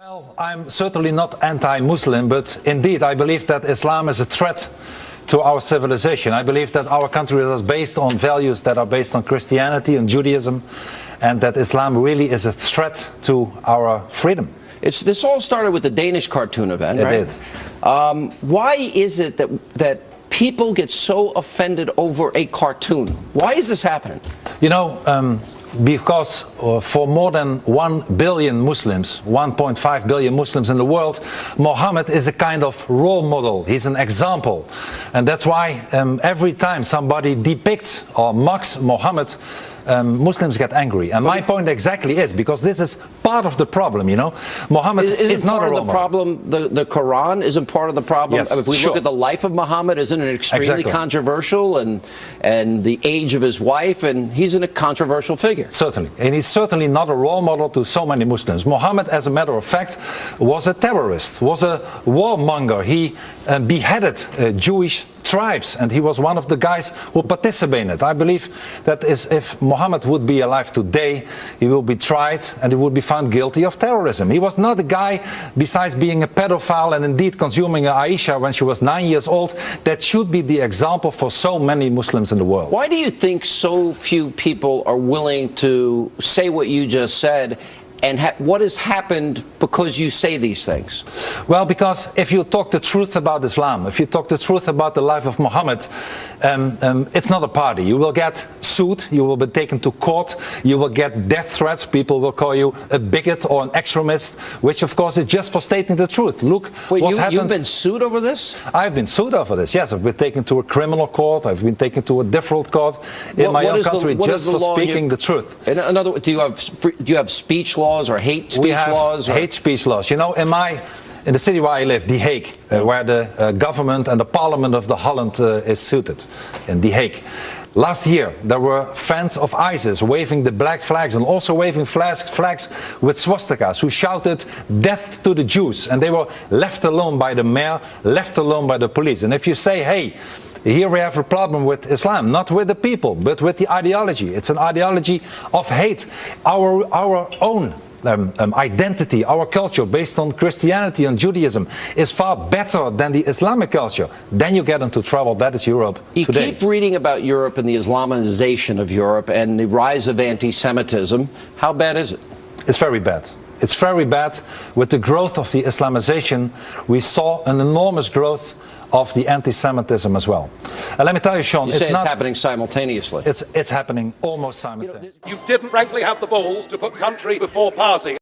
Well, I'm certainly not anti-Muslim, but indeed I believe that Islam is a threat to our civilization. I believe that our country is based on values that are based on Christianity and Judaism, and that Islam really is a threat to our freedom. This all started with the Danish cartoon event, right? It did. Why is it that people get so offended over a cartoon? Why is this happening? You know, because for more than 1 billion Muslims, 1.5 billion Muslims in the world, Muhammad is a kind of role model. He's an example. And that's why every time somebody depicts or mocks Muhammad, Muslims get angry. And my point exactly is, because this is part of the problem, you know. Muhammad is not a role model. Problem, the Quran isn't part of the problem? Yes, if we look at the life of Muhammad, isn't it extremely controversial, and the age of his wife, and he's a controversial figure? Certainly. And he's certainly not a role model to so many Muslims. Muhammad, as a matter of fact, was a terrorist, was a warmonger. He beheaded Jewish tribes, and he was one of the guys who participated. I believe that if Muhammad would be alive today, he will be tried and he would be found guilty of terrorism. He was not a guy, besides being a pedophile and indeed consuming Aisha when she was 9 years old, that should be the example for so many Muslims in the world. Why do you think so few people are willing to say what you just said? And what has happened because you say these things? Well, because if you talk the truth about Islam, if you talk the truth about the life of Muhammad, it's not a party. You will get sued, you will be taken to court, you will get death threats, people will call you a bigot or an extremist, which of course is just for stating the truth. Look, wait, what happened. You've been sued over this? I've been sued over this, yes. I've been taken to a criminal court, I've been taken to a default court in my own country just for speaking the truth. In other words, do you have speech laws or hate speech laws? Hate speech laws. You know, in the city where I live, The Hague, where the government and the parliament of the Holland is seated, in The Hague. Last year, there were fans of ISIS waving the black flags and also waving flags with swastikas, who shouted death to the Jews, and they were left alone by the mayor, left alone by the police. And if you say, hey, here we have a problem with Islam, not with the people, but with the ideology. It's an ideology of hate. Our own identity, our culture based on Christianity and Judaism is far better than the Islamic culture. Then you get into trouble. That is Europe today. You keep reading about Europe and the Islamization of Europe and the rise of anti-Semitism. How bad is it? It's very bad. It's very bad. With the growth of the Islamization, we saw an enormous growth of the anti-Semitism as well. And let me tell you, Sean, it's happening simultaneously. It's happening almost simultaneously. You didn't frankly have the balls to put country before party.